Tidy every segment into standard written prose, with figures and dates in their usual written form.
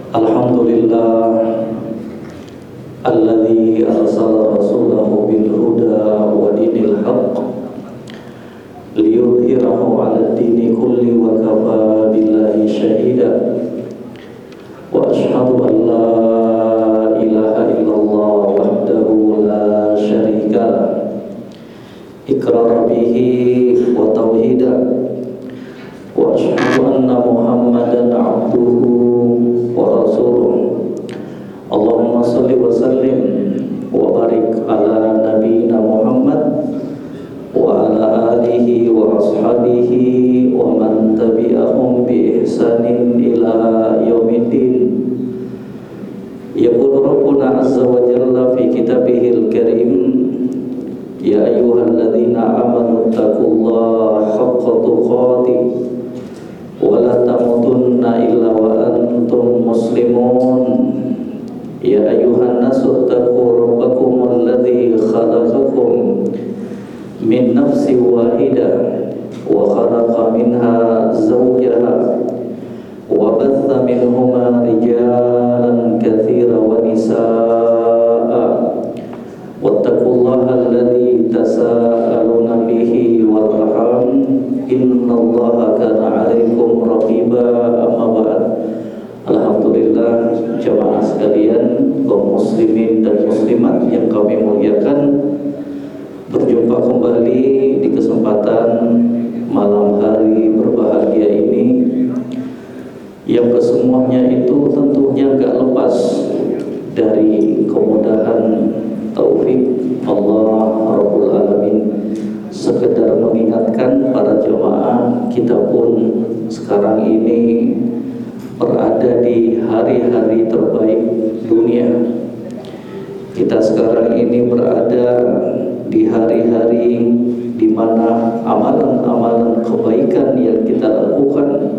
Alhamdulillah alladzi arsala rasulahu bil huda wa dinil haqq liyudhhirahu 'ala ad-dini kulli wa kafa billahi shahida wa ashhadu an la ilaha illallah wahdahu la syarika lah iqrar bihi wa tauhida wa ashhadu anna Muhammadan 'abduhu wa rasuluh. Allahumma salli wa sallim wa barik ala nabiyyina Muhammad wa ala alihi wa ashabihi wa man tabi'ahum bi ihsanin ila yaumiddin. Yaqulu rabbuna azza wa jalla fi kitabihil karim, ya ayyuhalladzina amanu taqullaha haqqa tuqatih wa la tamutunna illa wa antum muslimun. Ya ayyuhan nasu taqu rabbakum alladzi khalaqakum min nafsin wahidah wa khalaqa minha zawjaha wa batha minhuma rijalan katsiran wa nisaa'a wattaqullaha alladzi tasaaluna bihi wal arham innallaha kana 'alaikum raqiba. Amma ba'd. Alhamdulillah, jamaah sekalian, kaum muslimin dan muslimat yang kami muliakan, berjumpa kembali di kesempatan malam hari berbahagia ini, yang kesemuanya itu tentunya gak lepas dari kemudahan taufik Allah Rabbul Alamin. Sekedar mengingatkan para jemaah, kita pun sekarang ini berada di hari-hari terbaik dunia. Kita sekarang ini berada di hari-hari di mana amalan-amalan kebaikan yang kita lakukan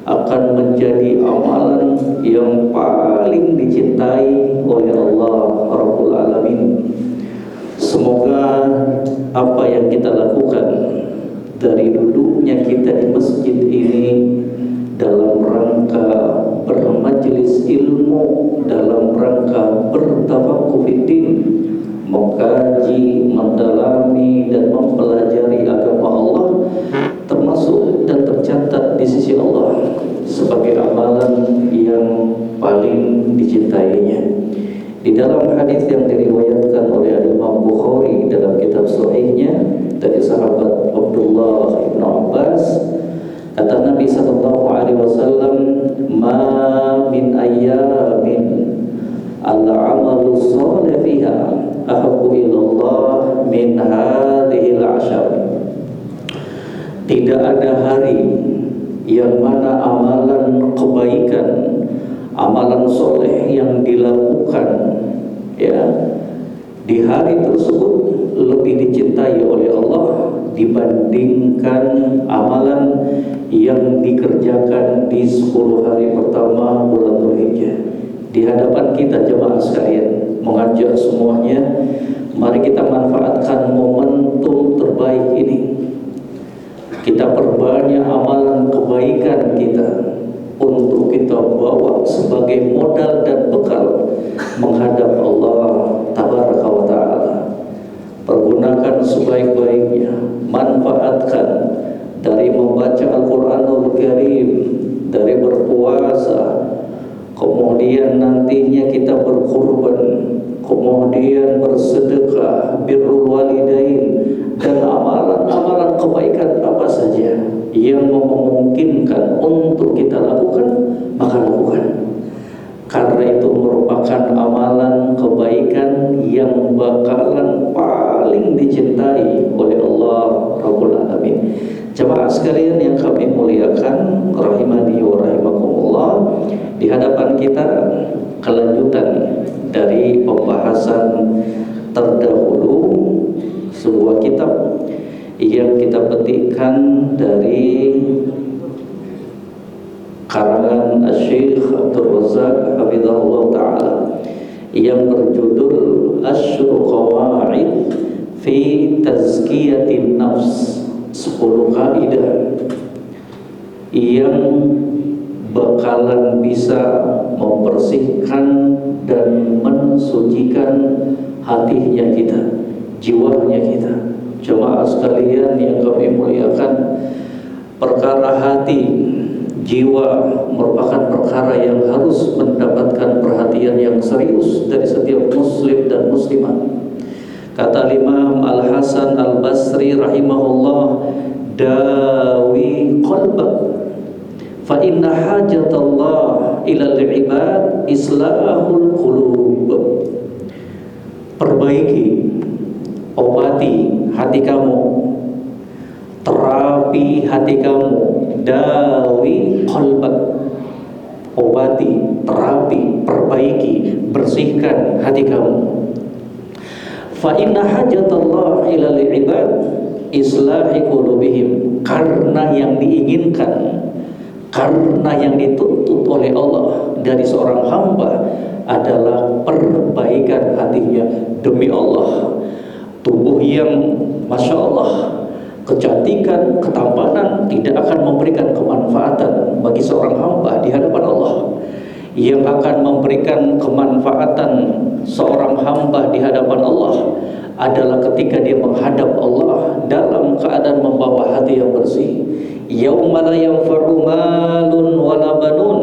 akan menjadi amalan yang paling dicintai oleh Allah Rabbul Alamin. Semoga apa yang kita lakukan, dari duduknya kita di masjid ini dalam rangka bermajelis ilmu, dalam rangka bertafaqquh fiddin, mengkaji, mendalami dan mempelajari agama Allah, termasuk dan tercatat di sisi Allah sebagai amalan yang paling dicintainya. Di dalam hadis yang diriwayatkan oleh Imam Bukhari dalam kitab Sahihnya dari sahabat Abdullah bin Abbas, kata Nabi sallallahu alaihi wasallam, "Ma min ayyamin al-'amalu shalih fiha ahabbu ilallah min hadhihi al-'ashar." Tidak ada hari yang mana amalan kebaikan, amalan soleh yang dilakukan di hari tersebut lebih dicintai oleh Allah dibandingkan amalan yang dikerjakan di 10 hari pertama bulan Dzulhijjah. Di hadapan kita jemaah sekalian, mengajak semuanya, mari kita manfaatkan momentum terbaik ini. Kita perbanyak amalan kebaikan kita untuk kita bawa sebagai modal dan bekal menghadap Allah Tabaraka wa Ta'ala. Pergunakan sebaik-baiknya, manfaatkan dari membaca Al-Quranul Karim, dari berpuasa, kemudian nantinya kita berkurban, kemudian bersedekah, birrul walidain, dan amalan-amalan kebaikan apa saja yang memungkinkan untuk kita lakukan, maka lakukan. Karena itu merupakan amalan kebaikan yang bakalan paling dicintai oleh Allah Rabbul Alamin. Jemaah sekalian yang kami muliakan, rahimani wa rahimakumullah, di hadapan kita kelanjutan dari pembahasan terdahulu sebuah kitab yang kita petikkan dari karangan Syekh Abdul Razak hafizahullah taala yang berjudul Asyru Qawaid fi Tazkiyatin Nafs, 10 kaidah yang bakalan bisa membersihkan dan mensucikan hatinya kita, jiwanya kita. Jemaah sekalian yang kami muliakan, perkara hati, jiwa merupakan perkara yang harus mendapatkan perhatian yang serius dari setiap muslim dan muslimah. Kata Imam Al-Hasan Al-Basri rahimahullah, dawi qalbak fa inna hajatallah ilal ibad islahul qulub. Perbaiki, obati hati kamu, terapi hati kamu, dawi qalbak, obati, terapi, perbaiki, bersihkan hati kamu. Fa inna hajatallah ilal ibad islahi qulubihim, karena yang diinginkan, karena yang dituntut oleh Allah dari seorang hamba adalah perbaikan hatinya. Demi Allah, tubuh yang Masya Allah, kecantikan, ketampanan tidak akan memberikan kemanfaatan bagi seorang hamba di hadapan Allah. Yang akan memberikan kemanfaatan seorang hamba di hadapan Allah adalah ketika dia menghadap Allah dalam keadaan membawa hati yang bersih. Yauma la yanfa'u malun wala banun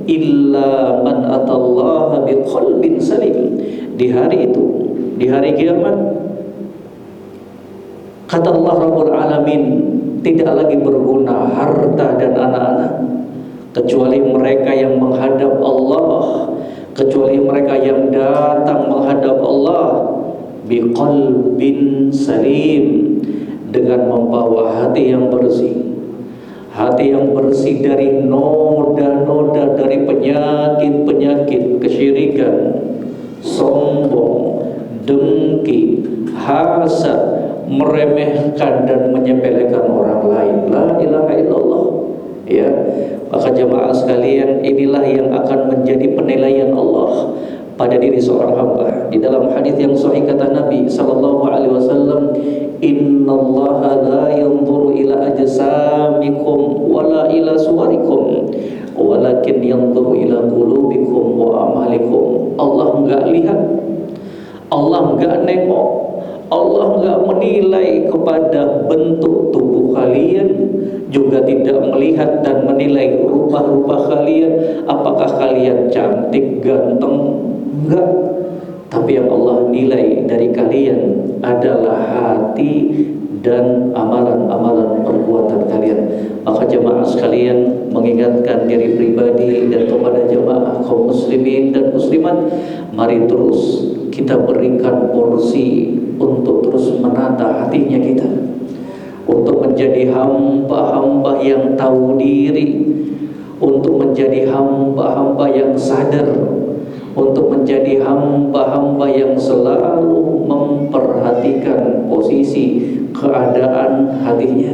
illa man atallaha biqalbin salim. Di hari itu, di hari kiamat, kata Allah Rabbul Alamin, tidak lagi berguna harta dan anak-anak kecuali mereka yang menghadap Allah, kecuali mereka yang datang menghadap Allah biqalbin salim, dengan membawa hati yang bersih. Hati yang bersih dari noda-noda, dari penyakit-penyakit kesyirikan, sombong, dengki, hasad, meremehkan dan menyepelekan orang lain. La ilaha illallah. Ya, maka jemaah sekalian, inilah yang akan menjadi penilaian Allah pada diri seorang hamba. Di dalam hadis yang sahih kata Nabi sallallahu alaihi wasallam, innallaha la yanzuru ila ajsamikum wala ila suwarikum walakin yanzuru ila qulubikum wa amalikum. Allah enggak lihat, Allah enggak nengok, Allah enggak menilai kepada bentuk tubuh kalian, juga tidak melihat dan menilai rupa-rupa kalian, apakah kalian cantik, ganteng, enggak. Tapi yang Allah nilai dari kalian adalah hati dan amalan-amalan perbuatan kalian. Maka jemaah sekalian, mengingatkan diri pribadi dan kepada jemaah kaum muslimin dan muslimat, mari terus kita berikan porsi untuk terus menata hatinya kita, untuk menjadi hamba-hamba yang tahu diri, untuk menjadi hamba-hamba yang sadar, untuk menjadi hamba-hamba yang selalu memperhatikan posisi keadaan hatinya.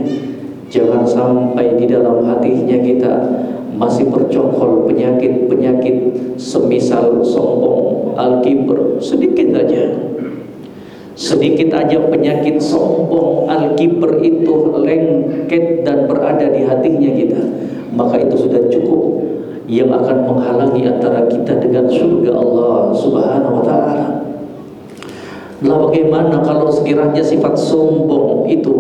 Jangan sampai di dalam hatinya kita masih bercokol penyakit-penyakit semisal sombong, al-kibr, sedikit aja penyakit sombong, al-kibr itu lengket dan berada di hatinya kita, maka itu sudah cukup yang akan menghalangi antara kita dengan surga Allah Subhanahu wa ta'ala. Lah bagaimana kalau sekiranya sifat sombong itu,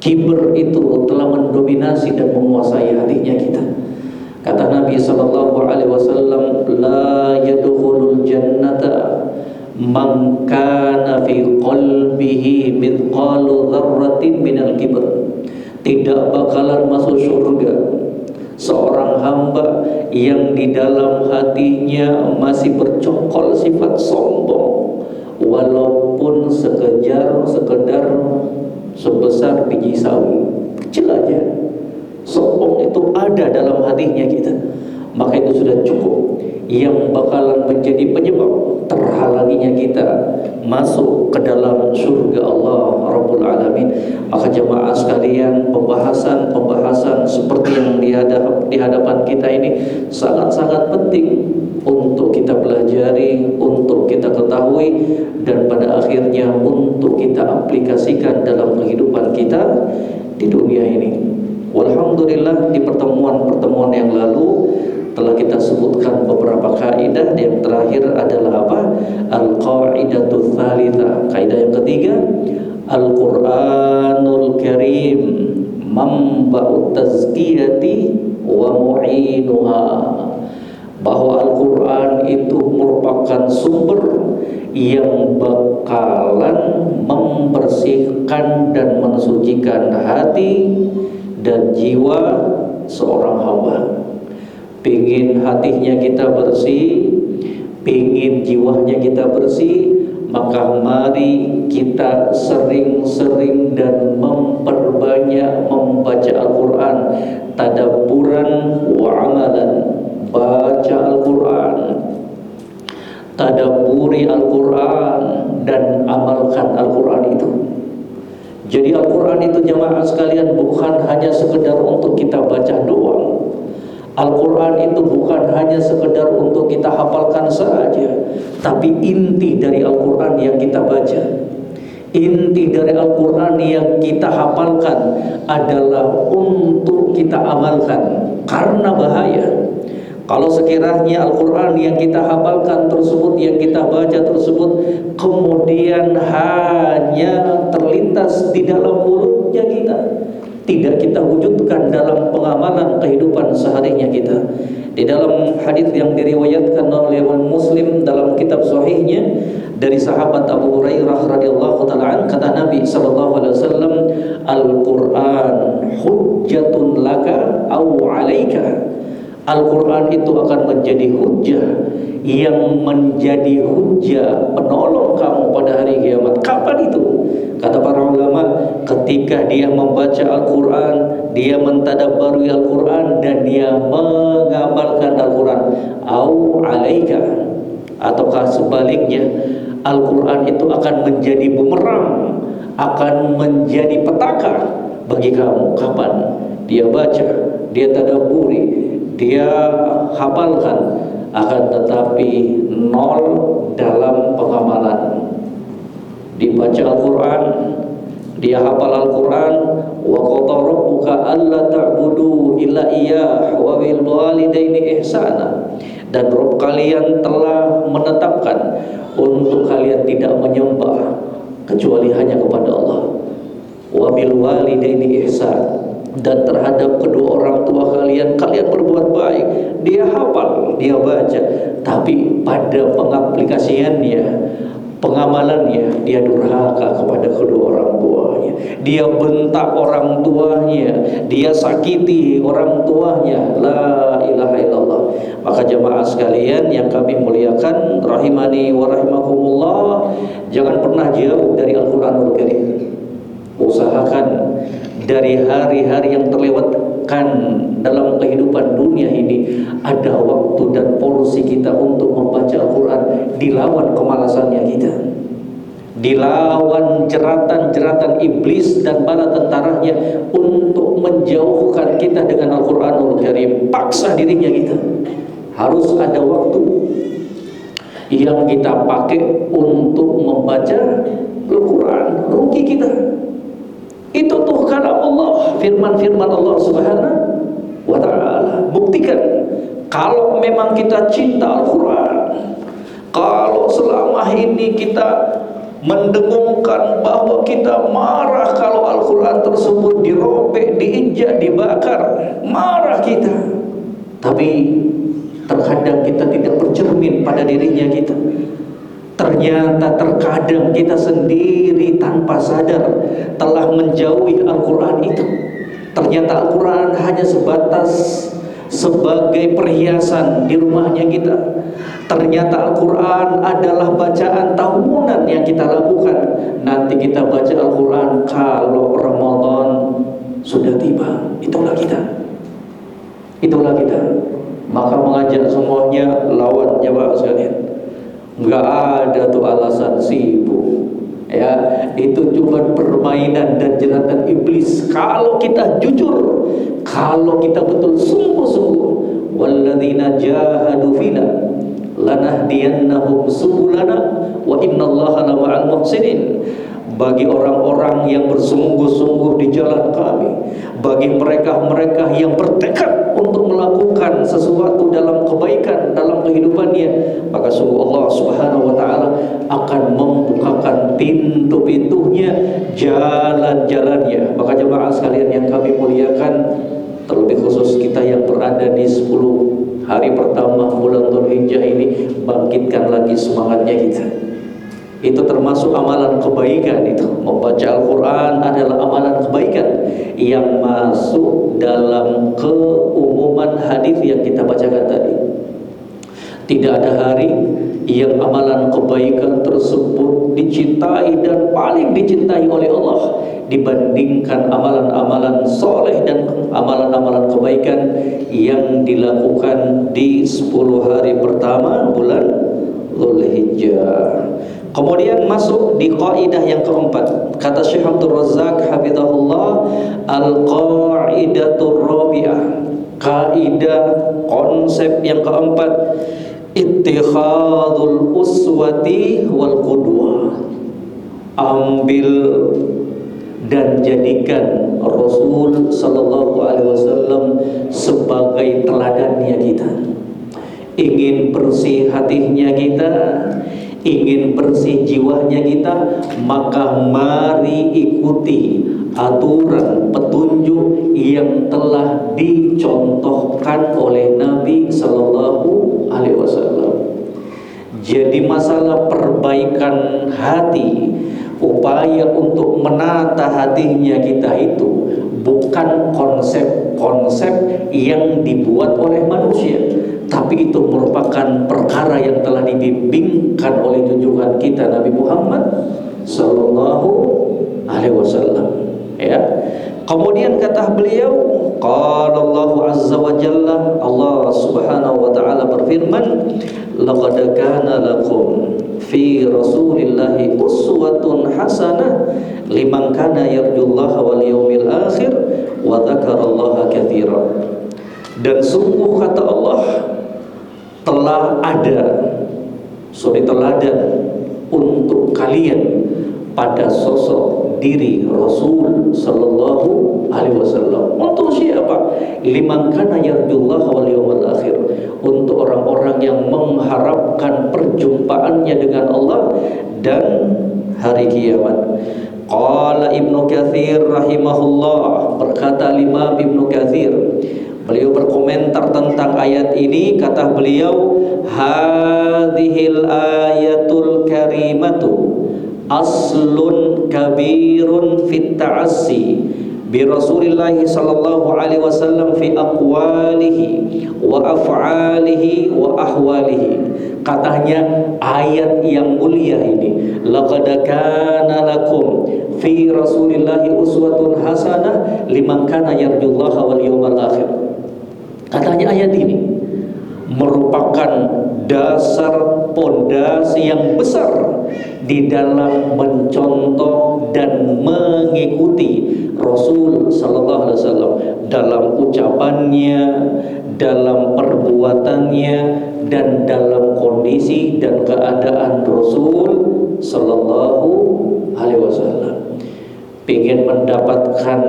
kibr itu telah mendominasi dan menguasai hatinya kita? Kata Nabi sallallahu alaihi wasallam, la yadkhulul jannata man kana fi qalbihi mithqalu dzarratin minal kibr. Tidak bakalan masuk surga seorang hamba yang di dalam hatinya masih bercokol sifat sombong, walaupun sekedar sebesar biji sawi, kecil aja. Sombong itu ada dalam hatinya kita, maka itu sudah cukup yang bakalan menjadi penyebab terhalanginya kita masuk ke dalam surga Allah Rabbul Alamin. Maka jemaah sekalian, pembahasan seperti yang di hadapan kita ini sangat-sangat penting untuk kita pelajari, untuk kita ketahui, dan pada akhirnya untuk kita aplikasikan dalam kehidupan kita di dunia ini. Walhamdulillah, di pertemuan-pertemuan yang lalu telah kita sebutkan beberapa kaidah. Yang terakhir adalah apa? Al-qaidatul tsalitsah. Kaidah yang ketiga, Al-Qur'anul Karim manba'ut tazkiyati wa mu'inuha. Bahwa Al-Quran itu merupakan sumber yang bakalan membersihkan dan mensucikan hati dan jiwa seorang hamba. Pingin hatinya kita bersih, pingin jiwanya kita bersih, maka mari kita sering-sering dan memperbanyak membaca Al-Quran, tadabburan wa amalan. Baca Al-Quran, tadabburi Al-Quran, dan amalkan Al-Quran itu. Jadi Al-Quran itu jamaah sekalian bukan hanya sekedar untuk kita baca doang. Al-Quran itu bukan hanya sekedar untuk kita hafalkan saja, tapi inti dari Al-Quran yang kita baca, inti dari Al-Quran yang kita hafalkan adalah untuk kita amalkan. Karena bahaya kalau sekiranya Al-Quran yang kita hafalkan tersebut, yang kita baca tersebut, kemudian hanya terlintas di dalam mulutnya kita, tidak kita wujudkan dalam pengamalan kehidupan seharinya kita. Di dalam hadis yang diriwayatkan oleh Muslim dalam kitab sahihnya dari sahabat Abu Hurairah radhiyallahu taala, kata Nabi sallallahu alaihi wasallam, Al-Quran hujjatun laka au 'alaika. Al-Quran itu akan menjadi hujjah, yang menjadi hujjah penolong kamu pada hari kiamat. Kapan itu? Kata para ulama, ketika dia membaca Al-Quran, dia mentadabburi Al-Quran, dan dia mengamalkan Al-Quran. Au alaika, ataukah sebaliknya, Al-Quran itu akan menjadi bumerang, akan menjadi petaka bagi kamu. Kapan? Dia baca, dia tadabburi, dia hafalkan, akan tetapi nol dalam pengamalan. Dibaca Al-Quran, dia hafal Al-Quran, wa qadara rabbuka alla ta'budu illa iyyah wa bil walidaini ihsana. Dan Rabb kalian telah menetapkan untuk kalian tidak menyembah kecuali hanya kepada Allah. Wa bil walidaini ihsan. Dan terhadap kedua orang tua kalian berbuat baik. Dia hafal, dia baca, tapi pada pengaplikasiannya, pengamalannya, dia durhaka kepada kedua orang tuanya, dia bentak orang tuanya, dia sakiti orang tuanya. La ilaha illallah. Maka jemaah sekalian yang kami muliakan, rahimani wa rahimakumullah, jangan pernah jauh dari Al-Quranul Karim. Usahakan dari hari-hari yang terlewatkan dalam kehidupan dunia ini, ada waktu dan porsi kita untuk membaca Al-Quran, dilawan kemalasannya kita, dilawan jeratan-jeratan iblis dan bala tentaranya untuk menjauhkan kita dengan Al-Quranul Karim. Paksa dirinya kita, harus ada waktu yang kita pakai untuk membaca Al-Quran. Rugi kita. Itu tuh kalam Allah, firman-firman Allah Subhanahu wa ta'ala. Buktikan kalau memang kita cinta Al-Quran, kalau selama ini kita mendengungkan bahwa kita marah kalau Al-Quran tersebut dirobek, diinjak, dibakar, marah kita. Tapi terkadang kita tidak bercermin pada dirinya kita. Ternyata terkadang kita sendiri tanpa sadar telah menjauhi Al-Quran itu. Ternyata Al-Quran hanya sebatas sebagai perhiasan di rumahnya kita. Ternyata Al-Quran adalah bacaan tahunan yang kita lakukan. Nanti kita baca Al-Quran kalau Ramadan sudah tiba. Itulah kita. Itulah kita. Maka mengajak semuanya lawan jemaah sekalian. Enggak ada tuh alasan sibuk, ya, itu cuma permainan dan jeratan iblis. Kalau kita jujur, kalau kita betul sungguh-sungguh, walladzina jahadu fina lanahdiyannahum subulana wa innallaha lama'al muhsinin. bagi orang-orang yang bersungguh-sungguh di jalan kami, bagi mereka-mereka yang bertekad untuk melakukan sesuatu dalam kebaikan dalam kehidupannya, maka sungguh Allah Subhanahu wa taala akan membukakan pintu-pintunya, jalan-jalannya. Maka jemaah sekalian yang kami muliakan, terlebih khusus kita yang berada di 10 hari pertama bulan Dzulhijjah ini, bangkitkan lagi semangatnya kita. Itu termasuk amalan kebaikan. Itu membaca Al-Quran adalah amalan kebaikan yang masuk dalam keumuman hadis yang kita bacakan tadi. Tidak ada hari yang amalan kebaikan tersebut dicintai dan paling dicintai oleh Allah dibandingkan amalan-amalan soleh dan amalan-amalan kebaikan yang dilakukan di 10 hari pertama bulan Dzulhijjah. Kemudian masuk di kaidah yang keempat. Kata Syekh Abdul Razzaq hafizahullah, al-qaidatur rabi'ah, kaidah konsep yang keempat, ittikhadul uswati wal qudwah. Ambil dan jadikan Rasul sallallahu alaihi wasallam sebagai teladannya kita. Ingin bersih hatinya kita, ingin bersih jiwanya kita, maka mari ikuti aturan petunjuk yang telah dicontohkan oleh Nabi sallallahu alaihi wasallam. Jadi masalah perbaikan hati, upaya untuk menata hatinya kita itu bukan konsep-konsep yang dibuat oleh manusia, tapi itu merupakan perkara yang telah dibimbingkan oleh junjungan kita Nabi Muhammad sallallahu alaihi wasallam. Ya. Kemudian kata beliau, qala Allah azza wa jalla, Allah Subhanahu wa taala berfirman, laqad kana lakum fi Rasulillahi uswatun hasanah liman kana yarjullaha wal yawmil akhir wa dzakarallaha katsiran. Dan sungguh kata Allah, telah ada suri teladan untuk kalian pada sosok diri Rasul sallallahu alaihi wasallam. Untuk siapa? Liman kana yarjullaha wal yawmal akhir, untuk orang-orang yang mengharapkan perjumpaannya dengan Allah dan hari kiamat. Qala Ibnu Katsir rahimahullah, berkata Imam Ibnu Katsir, beliau berkomentar tentang ayat ini, kata beliau, hadhil ayatul karimatu aslun kabirun fit ta'assi bi Rasulillahi sallallahu alaihi wasallam fi aqwalihi wa af'alihi wa ahwalihi. Katanya ayat yang mulia ini, laqad kana lakum fi Rasulillahi uswatun hasanah liman kana yarjullaha wal yawmal akhir. Katanya ayat ini merupakan dasar pondasi yang besar di dalam mencontoh dan mengikuti Rasul sallallahu alaihi wasallam dalam ucapannya, dalam perbuatannya, dan dalam kondisi dan keadaan Rasul sallallahu alaihi wasallam. Ingin mendapatkan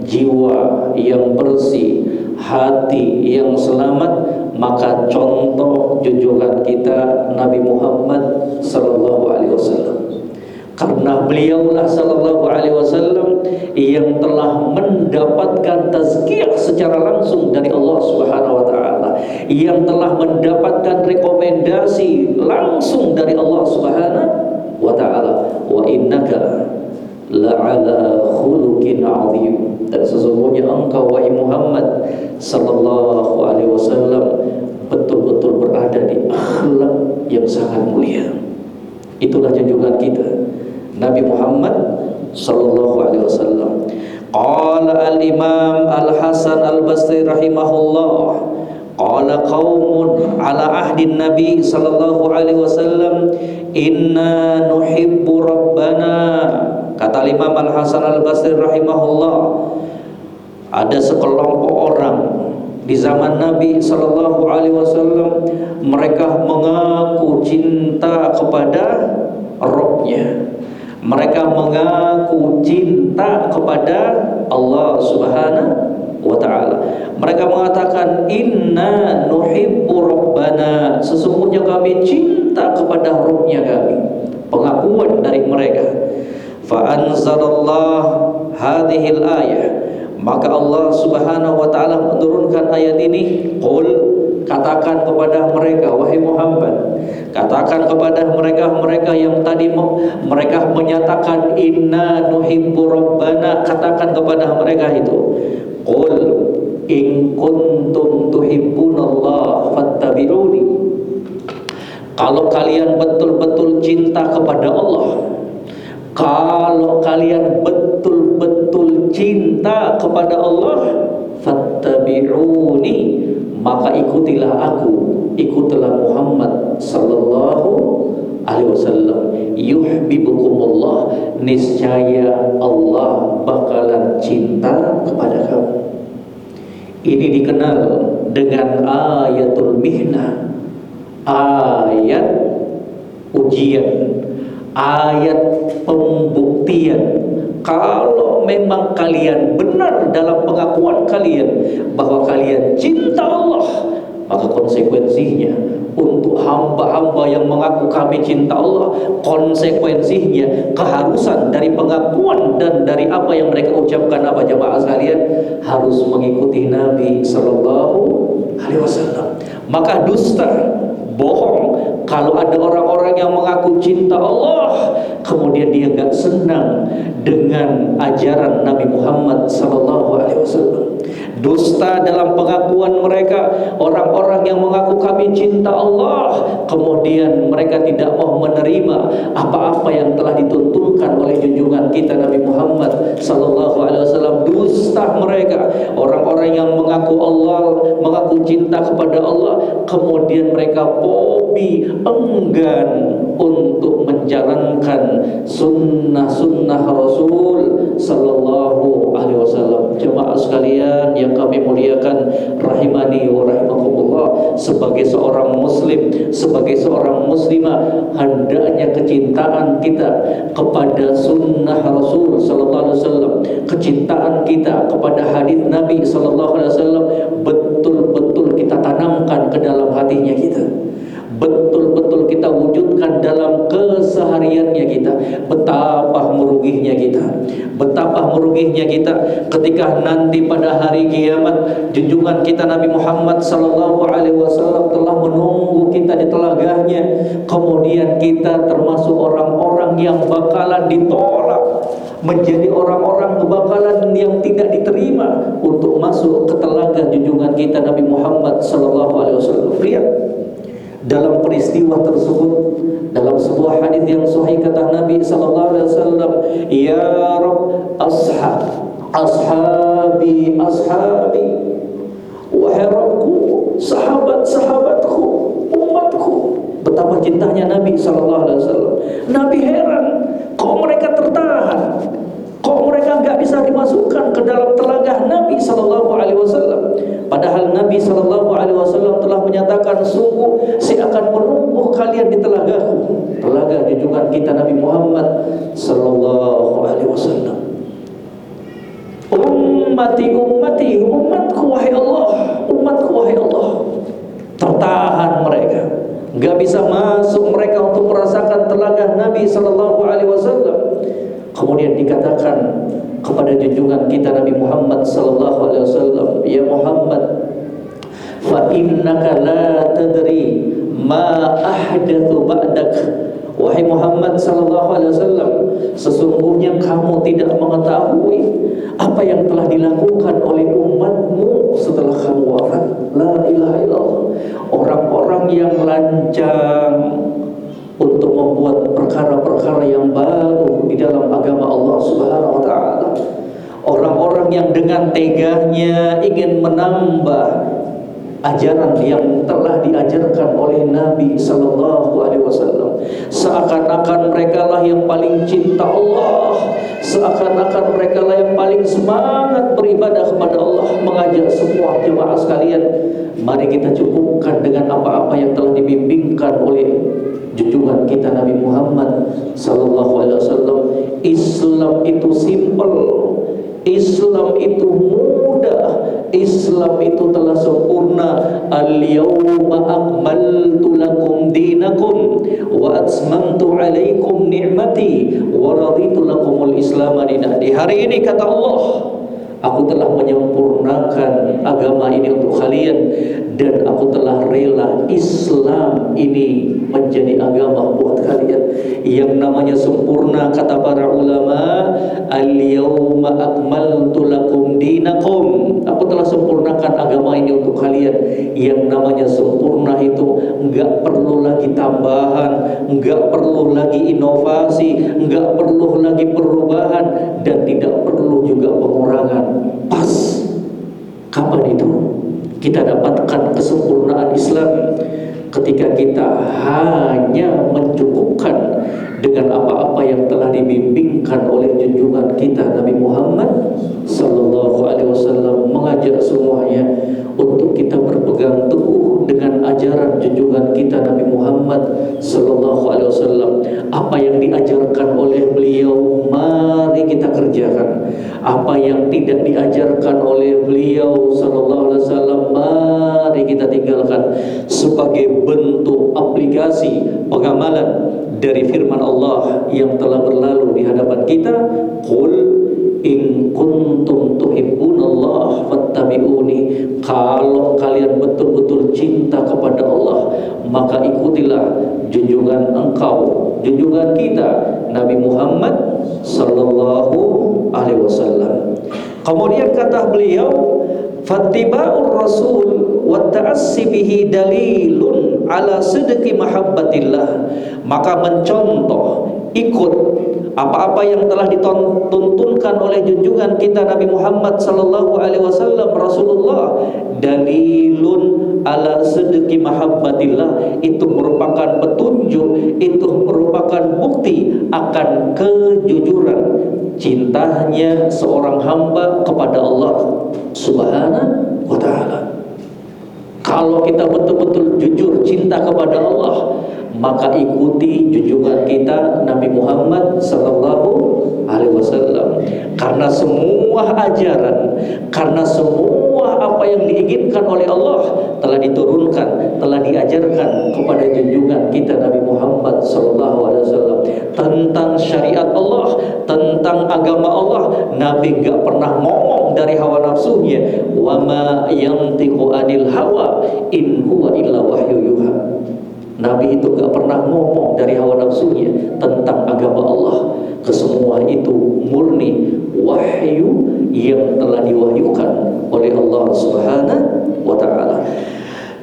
jiwa yang bersih, hati yang selamat, maka contoh junjungan kita Nabi Muhammad sallallahu alaihi wasallam. Karena beliaulah sallallahu alaihi wasallam yang telah mendapatkan tazkiyah secara langsung dari Allah Subhanahu wa taala, yang telah mendapatkan rekomendasi langsung dari Allah Subhanahu wa taala, wa innaka la'ala khuluqin 'azim. Dan sesungguhnya engkau wahai Muhammad sallallahu alaihi wasallam betul-betul berada di akhlak yang sangat mulia. Itulah junjungan kita Nabi Muhammad sallallahu alaihi wasallam. Qala al-Imam Al-Hasan Al-Basri rahimahullah, qala qaumun ala ahdin Nabi sallallahu alaihi wasallam, inna nuhibbu rabbana. Kata Imam Al-Hasan Al-Basri rahimahullah, ada sekelompok orang di zaman Nabi sallallahu alaihi wasallam, mereka mengaku cinta kepada Rabbnya, Mereka mengaku cinta kepada Allah Subhanahu wa ta'ala. Mereka mengatakan inna nuhibbu rabbana, sesungguhnya kami cinta kepada Rabbnya kami. Pengakuan dari mereka. Fa anzalallahu hadhil ayah, maka Allah Subhanahu wa ta'ala menurunkan ayat ini. Qul, katakan kepada mereka, wahai Muhammad, katakan kepada mereka yang tadi mereka menyatakan inna nuhibbu rabbana, katakan kepada mereka itu, qul in kuntum tuhibbunallah fattabi'uni, kalau kalian betul-betul cinta kepada Allah, kalau kalian betul-betul cinta kepada Allah, fattabi'uni, maka ikutilah aku, ikutilah Muhammad sallallahu alaihi wasallam. Yuhibbukumullah, niscaya Allah bakalan cinta kepada kamu. Ini dikenal dengan ayatul mihnah, ayat ujian, ayat pembuktian. Kalau memang kalian benar dalam pengakuan kalian bahwa kalian cinta Allah, maka konsekuensinya untuk hamba-hamba yang mengaku kami cinta Allah, konsekuensinya keharusan dari pengakuan dan dari apa yang mereka ucapkan, apa jemaah sekalian, harus mengikuti Nabi sallallahu alaihi wasallam. Maka dusta, bohong kalau ada orang-orang yang mengaku cinta Allah kemudian dia enggak senang dengan ajaran Nabi Muhammad sallallahu alaihi wasallam. Dusta dalam pengakuan mereka, orang-orang yang mengaku kami cinta Allah kemudian mereka tidak mau menerima apa-apa yang telah dituntunkan oleh junjungan kita Nabi Muhammad sallallahu alaihi wasallam. Dusta mereka, orang-orang yang mengaku Allah, mengaku cinta kepada Allah, kemudian mereka hobi, enggan untuk menjalankan sunnah-sunnah Rasul sallallahu alaihi wasallam. Jemaah sekalian yang kami muliakan, rahimani wa rahimakumullah, sebagai seorang muslim, sebagai seorang muslimah, hendaknya kecintaan kita kepada sunnah Rasul sallallahu alaihi wasallam, kecintaan kita kepada hadis Nabi sallallahu alaihi wasallam betul-betul kita tanamkan ke dalam hatinya kita, betul-betul kita wujudkan dalam kesehariannya kita. Betapa meruginya kita, betapa meruginya kita ketika nanti pada hari kiamat junjungan kita Nabi Muhammad sallallahu alaihi wasallam telah menunggu kita di telagahnya, kemudian kita termasuk orang-orang yang bakalan ditolak, menjadi orang-orang bakalan yang tidak diterima untuk masuk ke telaga junjungan kita Nabi Muhammad sallallahu alaihi wasallam. Lihat dalam peristiwa tersebut, dalam sebuah hadis yang sahih kata Nabi sallallahu alaihi wasallam, ya Rabb, ashabi, wahai Rabbku, sahabat-sahabatku, umatku. Betapa cintanya Nabi sallallahu alaihi wasallam. Nabi heran, kok mereka tertahan, kok mereka enggak bisa dimasukkan ke dalam telaga Nabi sallallahu alaihi wasallam. Padahal Nabi sallallahu alaihi wasallam telah menyatakan, sungguh saya akan menumbuh kalian di telagaku, telaga junjungan kita Nabi Muhammad sallallahu alaihi wasallam. Ummati, umatku wahai Allah, umatku wahai Allah. Tertahan mereka, enggak bisa masuk mereka untuk merasakan telaga Nabi sallallahu alaihi wasallam. Kemudian dikatakan kepada junjungan kita Nabi Muhammad sallallahu alaihi wasallam, ya Muhammad, fa innaka la tadri ma ahdatsu ba'dak. Wahai Muhammad sallallahu alaihi wasallam, sesungguhnya kamu tidak mengetahui apa yang telah dilakukan oleh umatmu setelah kamu wafat. La ilaha illallah. Orang-orang yang lancang untuk membuat perkara-perkara yang baru di dalam agama Allah Subhanahu wa taala. Orang-orang yang dengan teganya ingin menambah ajaran yang telah diajarkan oleh Nabi sallallahu alaihi wasallam. Seakan-akan mereka lah yang paling cinta Allah, seakan-akan mereka lah yang paling semangat beribadah kepada Allah. Mengajak semua jemaah sekalian, mari kita cukupkan dengan apa-apa yang telah dibimbingkan oleh junjungan kita Nabi Muhammad sallallahu alaihi wasallam, Islam itu simpel, Islam itu mudah, Islam itu telah sempurna. Al-yawma akmaltu lakum dinakum wa atmamtu alaikum ni'mati wa raditu lakumul islam dinan. Di hari ini kata Allah, aku telah menyempurnakan agama ini untuk kalian, dan aku telah rela Islam ini menjadi agama buat kalian. Yang namanya sempurna, kata para ulama, al-yawma akmaltu lakum dinakum, aku telah sempurnakan agama ini untuk kalian. Yang namanya sempurna itu enggak perlu lagi tambahan, enggak perlu lagi inovasi, enggak perlu lagi perubahan, dan tidak perlu juga pengurangan. Pas. Kapan itu kita dapatkan kesempurnaan Islam? Ketika kita hanya mencukupkan dengan apa-apa yang telah dibimbingkan oleh junjungan kita Nabi Muhammad sallallahu alaihi wasallam, mengajak semuanya untuk kita berpegang teguh dengan ajaran junjungan kita Nabi Muhammad sallallahu alaihi wasallam. Apa yang diajarkan oleh beliau mari kita kerjakan. Apa yang tidak diajarkan oleh beliau sallallahu alaihi wasallam mari kita tinggalkan, sebagai bentuk aplikasi pengamalan dari firman Allah yang telah berlalu di hadapan kita. Qul in kuntum tuhibbunallah fattabi'uni. Kalau kalian betul-betul cinta kepada Allah, maka ikutilah junjungan engkau, junjungan kita Nabi Muhammad sallallahu alaihi wasallam. Kemudian kata beliau, fattiba'ur rasul wa ta'assi bihi dalilun ala sidqi mahabbatillah. Maka mencontoh, ikut apa-apa yang telah dituntunkan oleh junjungan kita Nabi Muhammad sallallahu alaihi wasallam Rasulullah, dalilun ala sidqi mahabbatillah, itu merupakan petunjuk, itu merupakan bukti akan kejujuran cintanya seorang hamba kepada Allah Subhanahu wa ta'ala. Kalau kita betul-betul jujur cinta kepada Allah, maka ikuti junjungan kita Nabi Muhammad sallallahu alaihi wasallam. Karena semua ajaran, karena semua apa yang diinginkan oleh Allah telah diturunkan, telah diajarkan kepada junjungan kita Nabi Muhammad sallallahu alaihi wasallam. Tentang syariat Allah, tentang agama Allah, Nabi enggak pernah ngomong dari hawa nafsunya. Wa ma yantiqu anil hawa in huwa illa wahyu yuha. Nabi itu gak pernah ngomong dari hawa nafsunya tentang agama Allah. Kesemua itu murni wahyu yang telah diwahyukan oleh Allah Subhanahu wa ta'ala.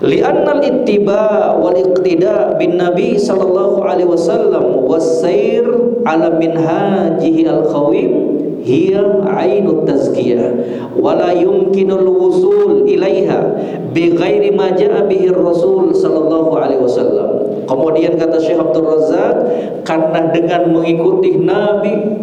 Li'anna al-ittiba wal iqtida bin Nabi sallallahu alaihi wasallam was-sair ala minhajihi al-qawim hiya ainut tazkiyah wa la yumkinul wusul ilaiha bi ghairi ma jaa bihi Rasul sallallahu alaihi wasallam. Kemudian kata Syekh Abdul Razak, karena dengan mengikuti Nabi,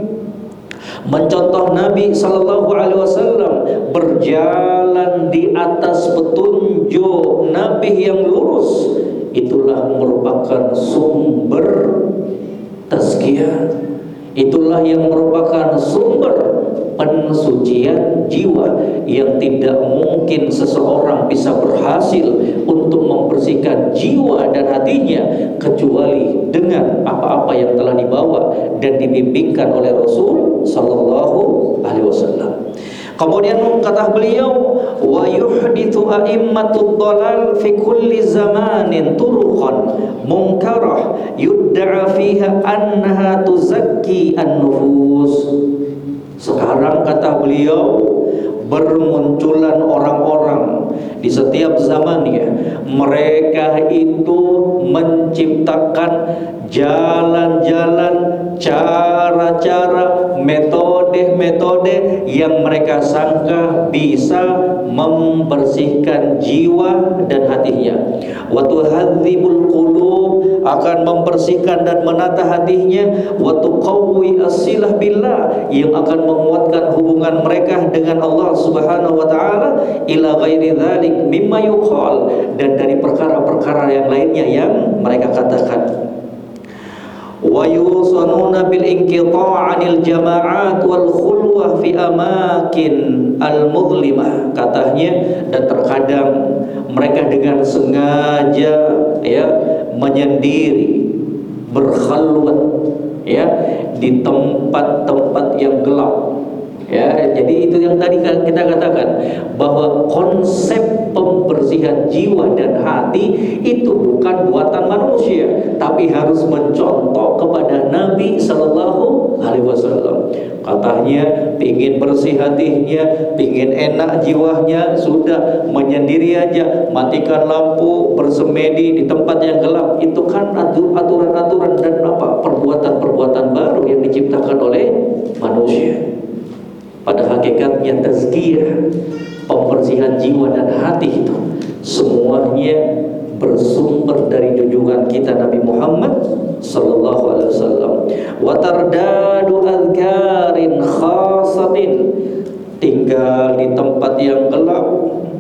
mencontoh Nabi sallallahu alaihi wasallam, berjalan di atas petunjuk Nabi yang lurus, itulah merupakan sumber tazkiyah, itulah yang merupakan sumber pensucian jiwa, yang tidak mungkin seseorang bisa berhasil untuk membersihkan jiwa dan hatinya kecuali dengan apa-apa yang telah dibawa dan dibimbingkan oleh Rasul sallallahu alaihi wasallam. Kemudian kata beliau, wa yuhdithu a'immatud dhalal fi kulli zamanin turuqan munkarah yudda'a fiha annaha tuzakki an-nufus. Sekarang kata beliau, bermunculan orang-orang di setiap zamannya, mereka itu menciptakan jalan-jalan, cara-cara, metode-metode yang mereka sangka bisa membersihkan jiwa dan hatinya. Wa tuhadzibul qulub, akan membersihkan dan menata hatinya. Wa tuqawwi as-silah billah, yang akan menguatkan hubungan mereka dengan Allah Subhanahu wa ta'ala. Ila ghairi dzalik mimma yuqal, dan dari perkara-perkara yang lainnya yang mereka katakan. wa yusanuna bil inqita' 'anil jama'at wal khulwah fi amakin al mudlimah, katanya. Dan terkadang mereka dengan sengaja ya menyendiri, berkhalwat ya di tempat-tempat yang gelap. Ya, jadi itu yang tadi kita katakan, bahwa konsep pembersihan jiwa dan hati itu bukan buatan manusia, tapi harus mencontoh kepada Nabi Sallallahu Alaihi Wasallam. Katanya pingin bersih hatinya, pingin enak jiwanya, sudah menyendiri aja, matikan lampu, bersemedi di tempat yang gelap. Itu kan aturan-aturan dan perbuatan-perbuatan baru yang diciptakan oleh manusia. Pada hakikatnya tazkiyah, pembersihan jiwa dan hati itu semuanya bersumber dari junjungan kita Nabi Muhammad sallallahu alaihi wasallam. Wa tardadu adhkarin khasatin, tinggal di tempat yang gelap,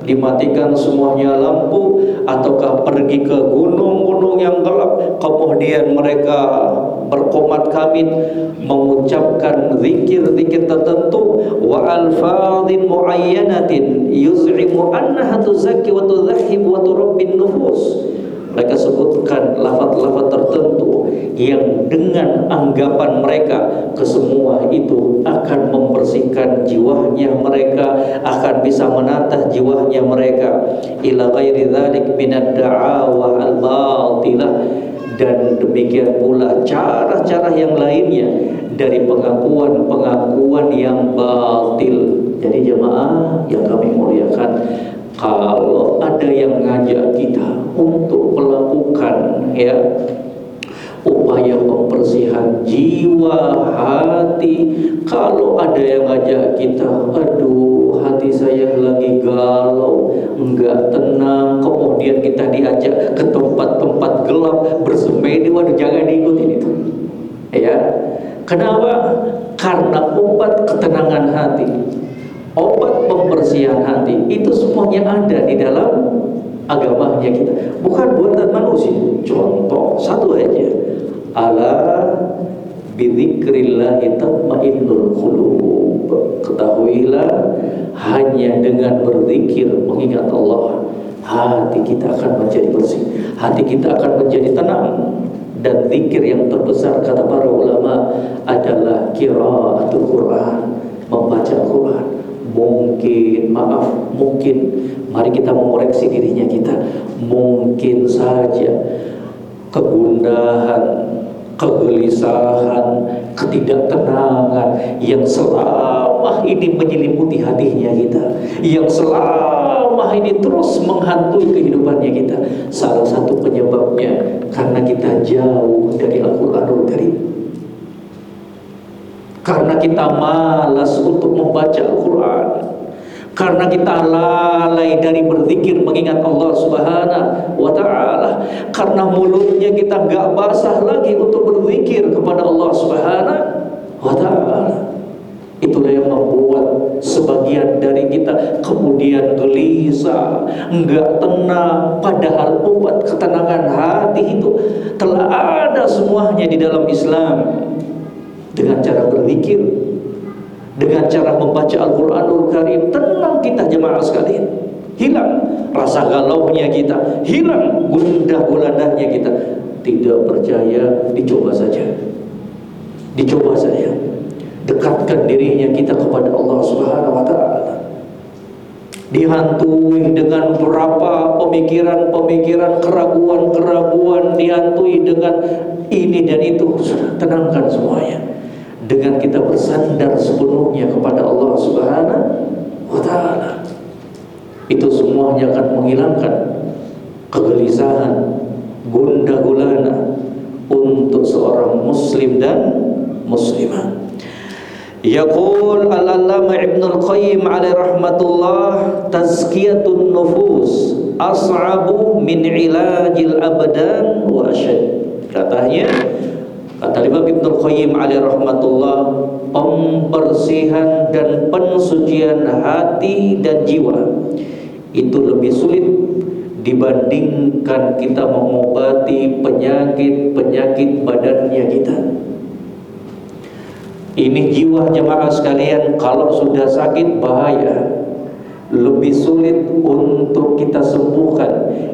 dimatikan semuanya lampu, ataukah pergi ke gunung-gunung yang gelap, kemudian mereka berkomat kamit mengucapkan zikir-zikir tertentu, wa alfadhin muayyanatin yuz'imu annaha tuzakki wa tudhahhib wa turabbin nufus. Mereka sebutkan lafaz-lafaz tertentu yang dengan anggapan mereka kesemua itu akan membersihkan jiwanya mereka, akan bisa menatah jiwanya mereka. Ila ghairi dzalik minad da'awa al-batilah, dan demikian pula cara-cara yang lainnya dari pengakuan-pengakuan yang batil. Jadi jemaah yang kami muliakan, kalau ada yang ngajak kita untuk melakukan ya upaya pembersihan jiwa, hati, kalau ada yang ngajak kita, aduh hati saya lagi galau, enggak tenang, kemudian kita diajak ke tempat-tempat gelap bersemedi, waduh jangan diikutin itu. Ya, kenapa? Karena obat ketenangan hati, obat pembersihan hati itu semuanya ada di dalam agamanya kita, bukan buatan manusia. Contoh satu aja, ala bidzikrillahi tatmainnul qulub. Ketahuilah, hanya dengan berzikir mengingat Allah, hati kita akan menjadi bersih, hati kita akan menjadi tenang. Dan zikir yang terbesar kata para ulama adalah qiraatul Quran, membaca Quran. Mungkin mari kita mengoreksi dirinya kita, mungkin saja kegundahan, kegelisahan, ketidaktenangan yang selama ini menyelimuti hatinya kita, yang selama ini terus menghantui kehidupannya kita, salah satu penyebabnya karena kita jauh dari Al-Quranul Karim, karena kita malas untuk membaca Al-Quran, karena kita lalai dari berzikir mengingat Allah Subhanahu wa ta'ala, karena mulutnya kita gak basah lagi untuk berzikir kepada Allah Subhanahu wa ta'ala. Itulah yang membuat sebagian dari kita kemudian gelisah, enggak tenang, padahal obat ketenangan hati itu telah ada semuanya di dalam Islam. Dengan cara berzikir, dengan cara membaca Al-Quranul Karim, tenang kita jemaah sekalian. Hilang rasa galaunya kita, hilang gundah gulandahnya kita. Tidak percaya, dicoba saja. Dicoba saja. Dekatkan dirinya kita kepada Allah Subhanahu wa ta'ala. Dihantui dengan berapa pemikiran-pemikiran, keraguan-keraguan, dihantui dengan ini dan itu, sudah tenangkan semuanya. Dengan kita bersandar sepenuhnya kepada Allah Subhanahu wa ta'ala, itu semuanya akan menghilangkan kegelisahan, gundah gulana untuk seorang muslim dan muslimah. Yaqul al-allama Ibnul Qayyim alaihi rahmatullah, tazkiyatun nufus as'abu min ilajil abdan wa asyad. Katanya, kata Imam Ibnul Qayyim alaihi rahmatullah, pembersihan dan pensucian hati dan jiwa itu lebih sulit dibandingkan kita mengobati penyakit-penyakit badannya kita. Ini jiwa jemaah sekalian, kalau sudah sakit bahaya, lebih sulit untuk kita sembuhkan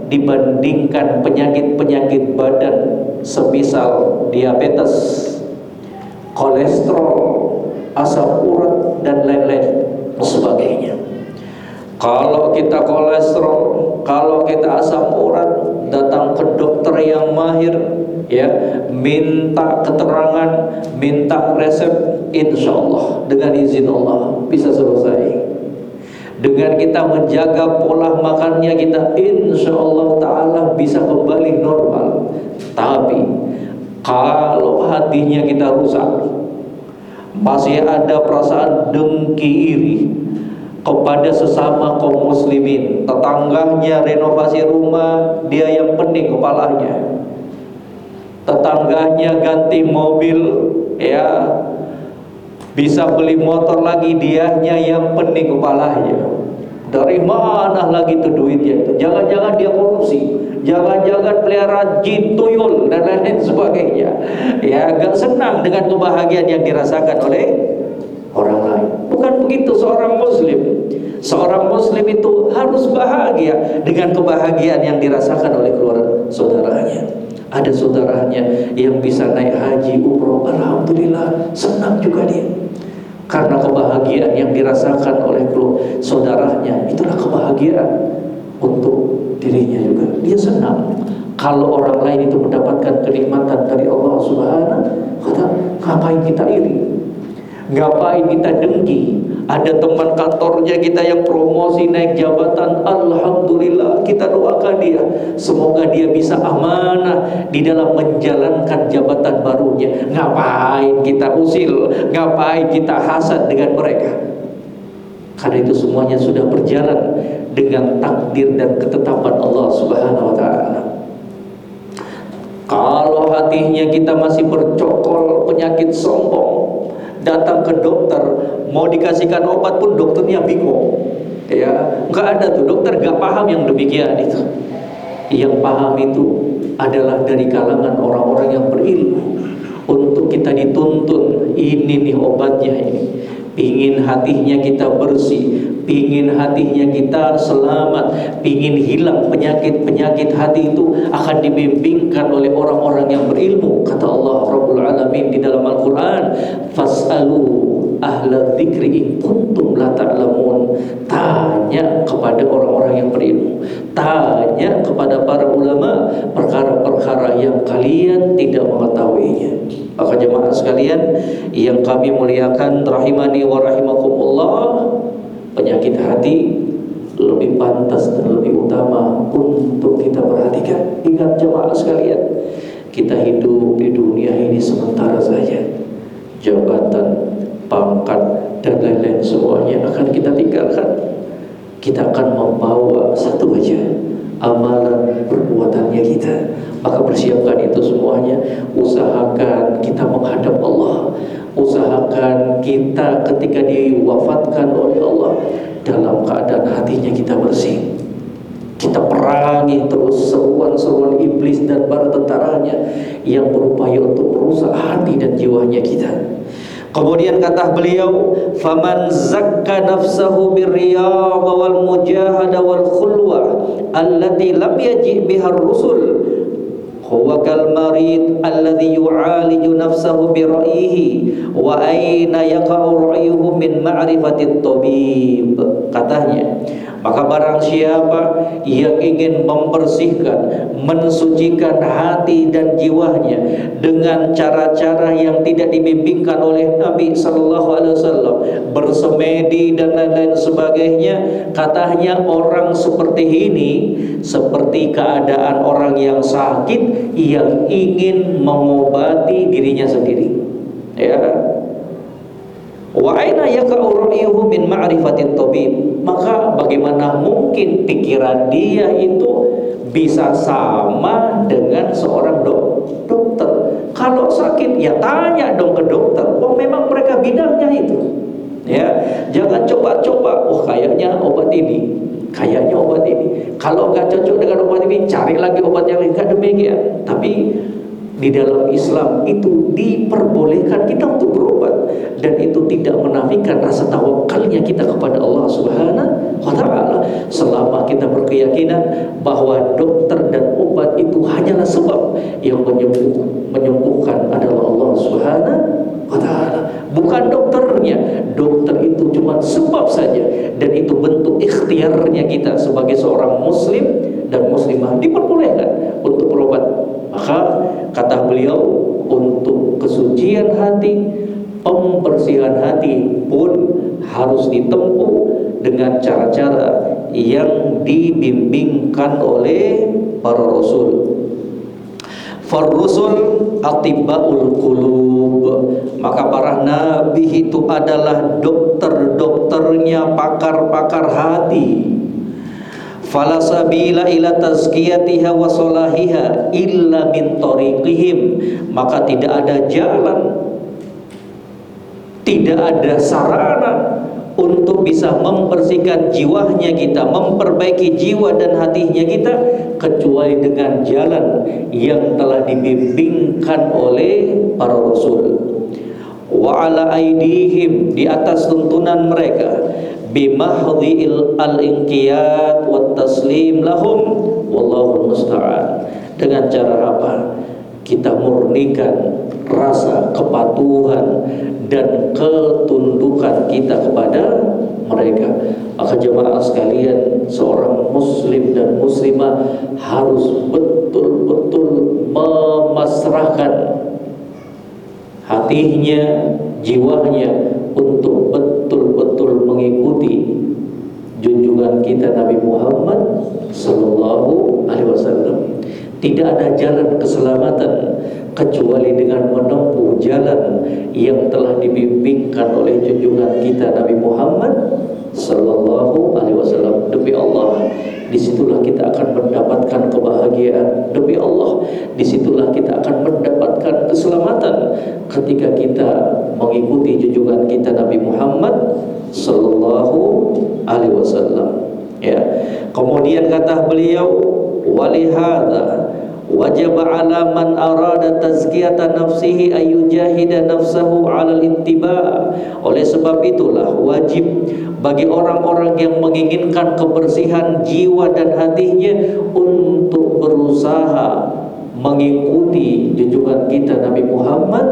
dibandingkan penyakit-penyakit badan, semisal diabetes, kolesterol, asam urat, dan lain-lain sebagainya. Kalau kita kolesterol, kalau kita asam urat, datang ke dokter yang mahir, ya, minta keterangan, minta resep, insya Allah dengan izin Allah bisa selesai. Dengan kita menjaga pola makannya kita, insya Allah Ta'ala bisa kembali normal. Tapi kalau hatinya kita rusak, masih ada perasaan dengki iri kepada sesama kaum muslimin, tetangganya renovasi rumah, dia yang pening kepalanya, tetangganya ganti mobil, ya, bisa beli motor lagi, dianya yang pening kepalanya. Dari mana lagi tuh duitnya itu? Jangan-jangan dia korupsi, jangan-jangan pelihara jin, tuyul, dan lain-lain sebagainya. Ya, gak senang dengan kebahagiaan yang dirasakan oleh orang lain. Bukan begitu seorang muslim. Seorang muslim itu harus bahagia dengan kebahagiaan yang dirasakan oleh keluarga saudaranya. Ada saudaranya yang bisa naik haji, umroh, alhamdulillah, senang juga dia. Karena kebahagiaan yang dirasakan oleh saudaranya, itulah kebahagiaan untuk dirinya juga. Dia senang kalau orang lain itu mendapatkan kenikmatan dari Allah Subhanahu wa Ta'ala. Ngapain kita iri? Ngapain kita dengki? Ada teman kantornya kita yang promosi naik jabatan, alhamdulillah, kita doakan dia, semoga dia bisa amanah di dalam menjalankan jabatan barunya. Ngapain kita usil? Ngapain kita hasad dengan mereka? Karena itu semuanya sudah berjalan dengan takdir dan ketetapan Allah Subhanahu wa Ta'ala. Kalau hatinya kita masih bercokol penyakit sombong, datang ke dokter, mau dikasihkan obat pun dokternya bingung, ya, nggak ada tuh dokter nggak paham yang demikian itu. Yang paham itu adalah dari kalangan orang-orang yang berilmu. Untuk kita dituntun, ini nih obatnya ini. Pingin hatinya kita bersih, pingin hatinya kita selamat, pingin hilang penyakit-penyakit hati itu, akan dibimbingkan oleh orang-orang yang berilmu. Kata Allah Rabbul Alamin di dalam Al-Quran, fas'alu ahla dzikri in kuntum la ta'lamun. Tanya kepada orang-orang yang berilmu, tanya kepada para ulama perkara-perkara yang kalian tidak mengetahuinya. Maka jemaah sekalian yang kami muliakan, rahimani wa rahimakumullah, penyakit hati lebih pantas dan lebih utama untuk kita perhatikan. Ingat jemaah sekalian, kita hidup di dunia ini sementara saja. Jabatan, pangkat, dan lain-lain semuanya akan kita tinggalkan. Kita akan membawa satu aja, amalan perbuatannya kita. Maka persiapkan itu semuanya. Usahakan kita menghadap Allah. Usahakan kita ketika diwafatkan oleh Allah dalam keadaan hatinya kita bersih. Kita perangi terus seruan-seruan iblis dan para tentaranya yang berupaya untuk merusak hati dan jiwanya kita. Kemudian kata beliau, faman zakka nafsahu birriyadha wal mujahada wal khulwa allati lam yaji biha ar-rusul huwa kal marid alladhi yu'aliju nafsahu bi ra'yihi wa aina yaqa'u ra'yuhu min ma'rifati at-tabib. Katanya, maka barang siapa yang ingin membersihkan, mensucikan hati dan jiwanya dengan cara-cara yang tidak dibimbingkan oleh Nabi Sallallahu Alaihi Wasallam, bersemedi dan lain-lain sebagainya, katanya orang seperti ini seperti keadaan orang yang sakit yang ingin mengobati dirinya sendiri. Ya. Wa aina yaqa'u ra'yuhu min ma'rifatit tabib. Maka bagaimana mungkin pikiran dia itu bisa sama dengan seorang dokter? Kalau sakit ya tanya dong ke dokter. Oh memang mereka bidangnya itu. Ya, jangan coba-coba. Oh kayaknya obat ini kayaknya obat ini. Kalau nggak cocok dengan obat ini, cari lagi obat yang lain. Nggak demikian. Tapi di dalam Islam itu diperbolehkan kita untuk berobat, dan itu tidak menafikan rasa tawakalnya kita kepada Allah Subhanahu wa Ta'ala, selama kita berkeyakinan bahwa dokter dan obat itu hanyalah sebab yang menyembuhkan adalah Allah Subhanahu wa Ta'ala, bukan dokternya. Dokter itu cuma sebab saja, dan itu bentuk ikhtiarnya kita sebagai seorang muslim dan muslimah, diperbolehkan untuk berobat. Maka kata beliau, untuk kesucian hati, pembersihan hati pun harus ditempuh dengan cara-cara yang dibimbingkan oleh para rasul. Farrusul atibbaul qulub, maka para nabi itu adalah dokter-dokternya, pakar-pakar hati. Fala sabila ila tazkiyatiha wa salahiha illa min tariqihim, maka tidak ada jalan, tidak ada sarana untuk bisa membersihkan jiwanya kita, memperbaiki jiwa dan hatinya kita, kecuali dengan jalan yang telah dibimbingkan oleh para rasul. Wa ala aidihim, di atas tuntunan mereka, bimahdhi'il al-inqiyad wat taslim lahum wallahu musta'an. Dengan cara apa? Kita murnikan rasa kepatuhan dan ketundukan kita kepada mereka. Maka jemaah sekalian, seorang muslim dan muslimah harus betul-betul memasrahkan hatinya, jiwanya untuk betul-betul mengikuti junjungan kita Nabi Muhammad sallallahu alaihi wasallam. Tidak ada jalan keselamatan kecuali dengan menempuh jalan yang telah dibimbingkan oleh junjungan kita Nabi Muhammad sallallahu alaihi wasallam. Demi Allah, disitulah kita akan mendapatkan kebahagiaan. Demi Allah, disitulah kita akan mendapatkan keselamatan ketika kita mengikuti junjungan kita Nabi Muhammad sallallahu alaihi wasallam. Ya. Kemudian kata beliau, walihada wajib ala man arada tazkiyata nafsihi ayyujahida nafsahu ala al-ittiba. Oleh sebab itulah wajib bagi orang-orang yang menginginkan kebersihan jiwa dan hatinya untuk berusaha mengikuti junjungan kita Nabi Muhammad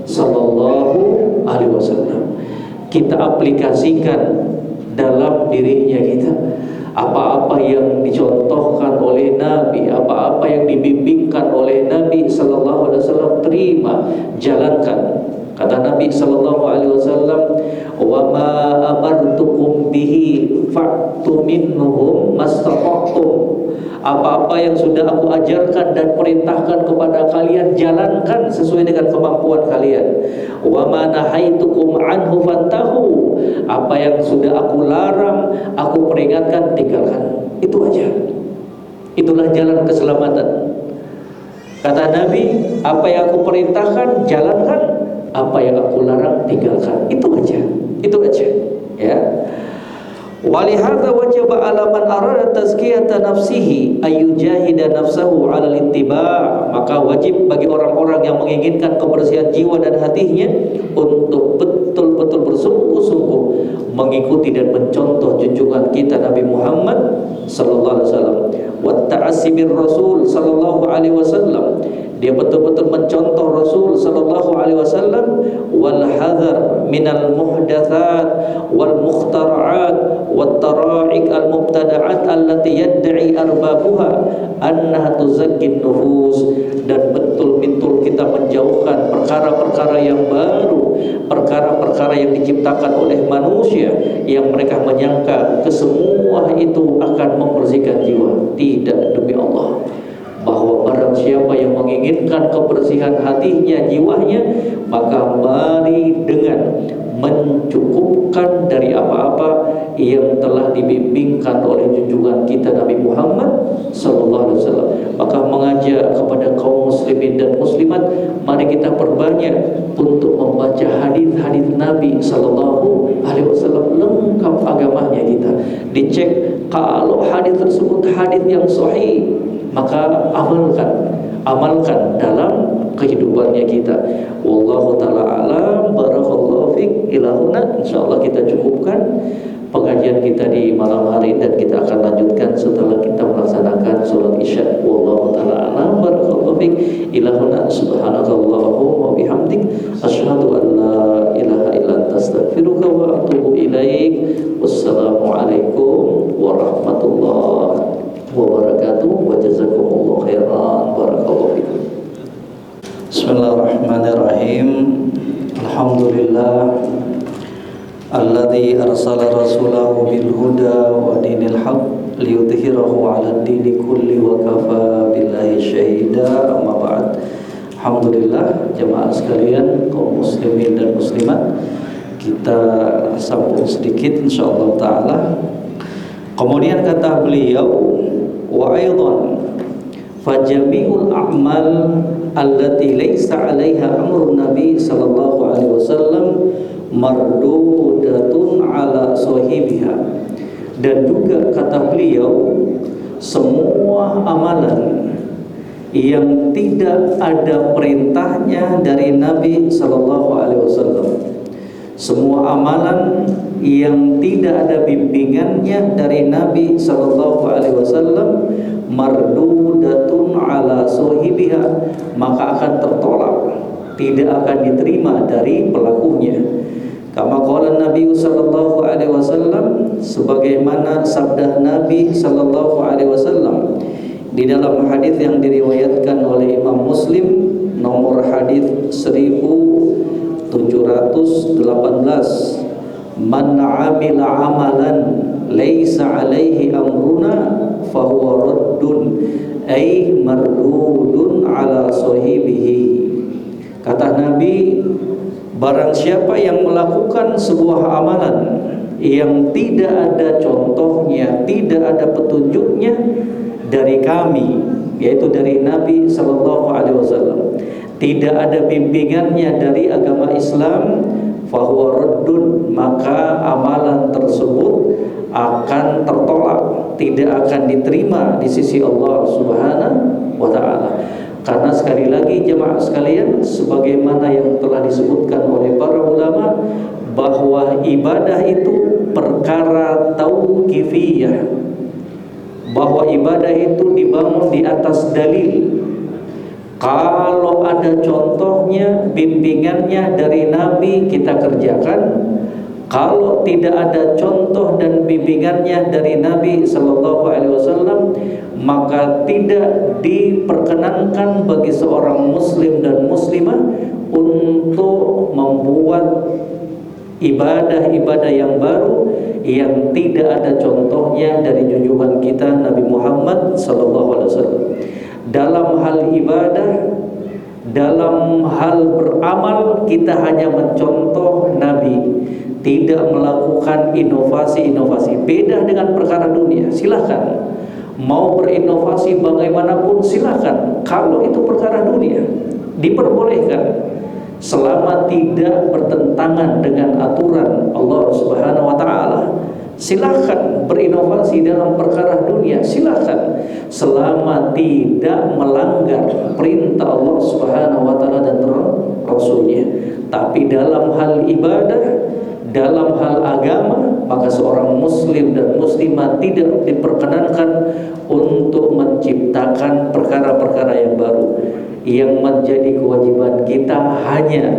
sallallahu alaihi wasallam. Kita aplikasikan dalam dirinya kita apa-apa yang dicontohkan oleh Nabi, apa-apa yang dibimbingkan oleh Nabi sallallahu alaihi wasallam, terima, jalankan. Kata Nabi sallallahu alaihi wasallam, "Wa ma amartukum bihi fa'tu minhum mastata'tum." Apa-apa yang sudah aku ajarkan dan perintahkan kepada kalian, jalankan sesuai dengan kemampuan kalian. Wa ma nahaitukum anhu fantahu. Apa yang sudah aku larang, aku peringatkan, tinggalkan. Itu aja. Itulah jalan keselamatan. Kata Nabi, apa yang aku perintahkan, jalankan. Apa yang aku larang, tinggalkan. Itu aja. Itu aja. Ya. Walihada wajib ala man arada tazkiyata nafsihi ayyujahida nafsahu ala al-ittiba. Maka wajib bagi orang-orang yang menginginkan kebersihan jiwa dan hatinya untuk betul-betul bersungguh-sungguh mengikuti dan mencontoh junjungan kita Nabi Muhammad sallallahu alaihi wasallam. Wa ta'assibir Rasul sallallahu alaihi wasallam, dia betul-betul mencontoh Rasul sallallahu alaihi wasallam. Wal hadar minal muhdatsat wal mukhtara'at wat tara'iq al mubtada'at allati yad'i arbabuha annaha tuzakkin nufus. Dan betul-betul kita menjauhkan perkara-perkara yang baru, perkara-perkara yang diciptakan oleh manusia yang mereka menyangka kesemua itu akan membersihkan jiwa. Tidak, demi Allah, bahwa barang siapa yang menginginkan kebersihan hatinya, jiwanya, maka mari dengan mencukupkan dari apa-apa yang telah dibimbingkan oleh junjungan kita Nabi Muhammad sallallahu alaihi wasallam. Maka mengajak kepada kaum muslimin dan muslimat, mari kita perbanyak untuk membaca hadis-hadis Nabi sallallahu alaihi wasallam. Lengkap agamanya kita. Dicek Kalau hadis tersebut hadis yang sahih, maka amalkan dalam kehidupannya kita. Wallahu taala alam. Barakallahu fiik. Ilahuna, insyaallah kita cukupkan pengajian kita di malam hari dan kita akan lanjutkan setelah kita melaksanakan sholat isya. Wallahu taala alam. Barakallahu fiik. Ilahuna, subhanakallahumma wa bihamdik, asyhadu an la ilaha illa anta, astaghfiruka wa atubu ilaik. Wassalamualaikum warahmatullahi wabarakatuh. Wa jazakumullahu khairan. Barakallahu fikum. Bismillahirrahmanirrahim. Alhamdulillah alladzi arsala rasulahu bil huda wa dinil haqq liyudhhirahu 'alad dini kulli wa kafa billahi syahida. Amma ba'd. Alhamdulillah jemaah sekalian, kaum muslimin dan muslimat, kita sambung sedikit insyaallah taala. Kemudian kata beliau, wa aidan fajami'ul a'mal allati laysa 'alaiha amrun nabi sallallahu alaihi wasallam mardudatun ala sahibiha. Dan juga kata beliau, semua amalan yang tidak ada perintahnya dari Nabi sallallahu alaihi wasallam, semua amalan yang tidak ada bimbingannya dari Nabi sallallahu alaihi wasallam, mardudatun ala sahibiha, maka akan tertolak, tidak akan diterima dari pelakunya. Kama qala Nabi sallallahu alaihi wasallam, sebagaimana sabda Nabi sallallahu alaihi wasallam di dalam hadis yang diriwayatkan oleh Imam Muslim, nomor hadis 1718, man 'amila 'amalan laisa 'alaihi amruna fahuwa raddun ay mardudun ala sahibihi. Kata Nabi, barang siapa yang melakukan sebuah amalan yang tidak ada contohnya, tidak ada petunjuknya dari kami, yaitu dari Nabi sallallahu alaihi wasallam, tidak ada bimbingannya dari agama Islam, fahuwa raddun, maka amalan tersebut akan tertolak, tidak akan diterima di sisi Allah Subhanahu wa taala. Karena sekali lagi jemaah sekalian, sebagaimana yang telah disebutkan oleh para ulama, bahwa ibadah itu perkara tauqifiyah, bahwa ibadah itu dibangun di atas dalil. Kalau ada contohnya, bimbingannya dari Nabi, kita kerjakan. Kalau tidak ada contoh dan bimbingannya dari Nabi sallallahu alaihi wasallam, maka tidak diperkenankan bagi seorang muslim dan muslimah untuk membuat ibadah-ibadah yang baru yang tidak ada contohnya dari junjungan kita Nabi Muhammad sallallahu alaihi wasallam. Dalam hal ibadah, dalam hal beramal, kita hanya mencontoh Nabi, tidak melakukan inovasi-inovasi. Beda dengan perkara dunia, silahkan mau berinovasi bagaimanapun silahkan. Kalau itu perkara dunia, diperbolehkan selama tidak bertentangan dengan aturan Allah Subhanahu wa taala. Silahkan berinovasi dalam perkara dunia, silahkan, selama tidak melanggar perintah Allah Subhanahu wa taala dan Rasulnya. Tapi dalam hal ibadah, dalam hal agama, maka seorang muslim dan muslimah tidak diperkenankan untuk menciptakan perkara-perkara yang baru. Yang menjadi kewajiban kita hanya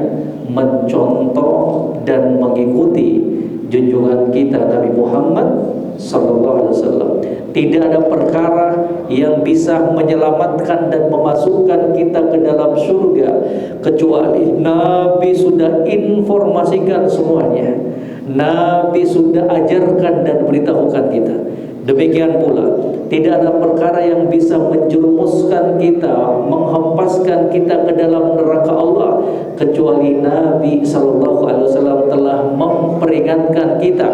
mencontoh dan mengikuti junjungan kita Nabi Muhammad sallallahu alaihi wasallam. Tidak ada perkara yang bisa menyelamatkan dan memasukkan kita ke dalam surga kecuali Nabi sudah informasikan semuanya. Nabi sudah ajarkan dan beritahukan kita. Demikian pula tidak ada perkara yang bisa menjerumuskan kita, menghempaskan kita ke dalam neraka Allah kecuali Nabi sallallahu alaihi wasallam telah memperingatkan kita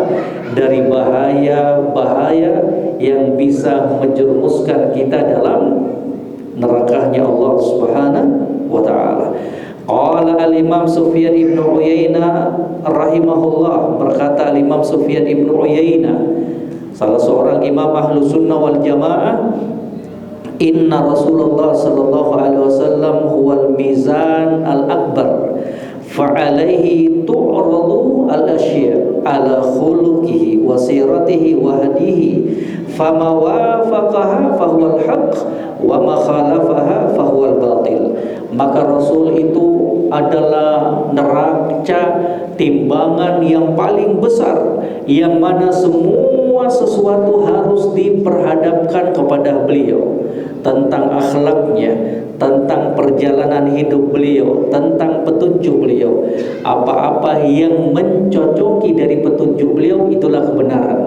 dari bahaya-bahaya yang bisa menjerumuskan kita dalam nerakanya Allah Subhanahu wa taala. Qala al-Imam Sufyan ibn Uyainah rahimahullah, berkata al-Imam Sufyan ibn Uyainah, Salah seorang imam ahlu sunnah wal jamaah, inna Rasulullah sallallahu alaihi wasallam huwal mizan al-akbar fa'alaihi tu'radu al-asya' ala khuluqihi wa siratihi wa hadihi fama wafaqaha fahuwal haqq wa ma khalafaha fahuwal batil. Maka Rasul itu adalah neraca timbangan yang paling besar, yang mana semua sesuatu harus diperhadapkan kepada beliau, tentang akhlaknya, tentang perjalanan hidup beliau, tentang petunjuk beliau. Apa-apa yang mencocoki dari petunjuk beliau itulah kebenaran,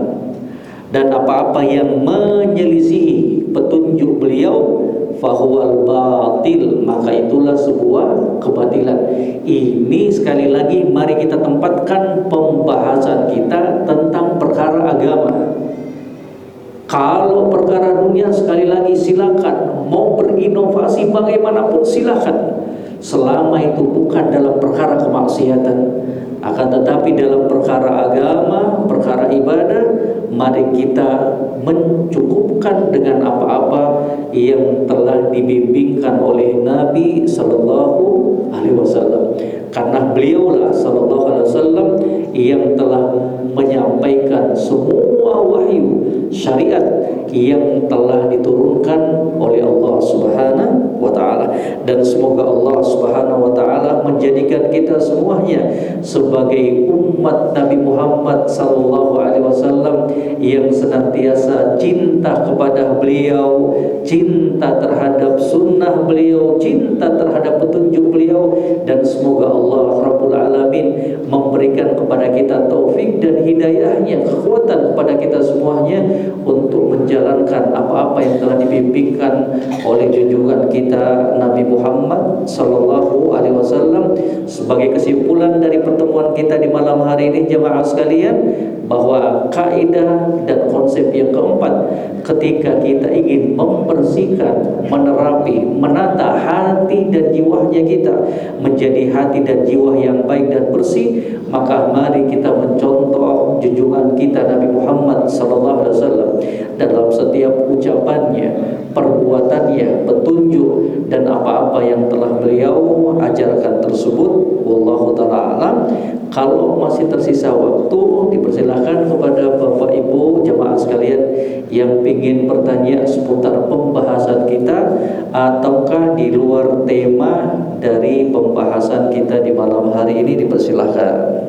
dan apa-apa yang menyelisihi petunjuk beliau fahuwal batil, maka itulah sebuah kebatilan. Ini sekali lagi mari kita tempatkan pembahasan kita tentang perkara agama. Kalau perkara dunia sekali lagi silakan, mau berinovasi bagaimanapun silakan, selama itu bukan dalam perkara kemaksiatan. Akan tetapi dalam perkara agama, perkara ibadah, mari kita mencukupkan dengan apa-apa yang telah dibimbingkan oleh Nabi Sallallahu Alaihi Wasallam. Karena beliaulah Sallallahu Alaihi Wasallam yang telah menyampaikan semua wahyu syariat yang telah diturunkan oleh Allah Subhanahu wa taala. Dan semoga Allah Subhanahu wa taala menjadikan kita semuanya sebagai umat Nabi Muhammad sallallahu alaihi wasallam yang senantiasa cinta kepada beliau, cinta terhadap sunnah beliau, cinta terhadap petunjuk beliau. Dan semoga Allah Rabbul Alamin memberikan kepada kita taufik dan hidayahnya, kekuatan kepada kita semuanya untuk menjalankan apa-apa yang telah dibimbingkan oleh junjungan kita Nabi Muhammad sallallahu alaihi wasallam. Sebagai kesimpulan dari pertemuan kita di malam hari ini, jemaah sekalian, bahwa kaidah dan konsep yang keempat, ketika kita ingin membersihkan, menerapi, menata hati dan jiwanya kita menjadi hati dan jiwa yang baik dan bersih, maka mari kita mencontoh junjungan kita Nabi Muhammad sallallahu alaihi wasallam dalam setiap ucapannya, perbuatannya, petunjuk dan apa-apa yang telah beliau ajarkan tersebut. Wallahu ta'ala alam. Kalau masih tersisa waktu, dipersilakan kepada Bapak Ibu jemaah sekalian yang ingin bertanya seputar pembahasan kita ataukah di luar tema dari pembahasan kita di malam hari ini, dipersilakan.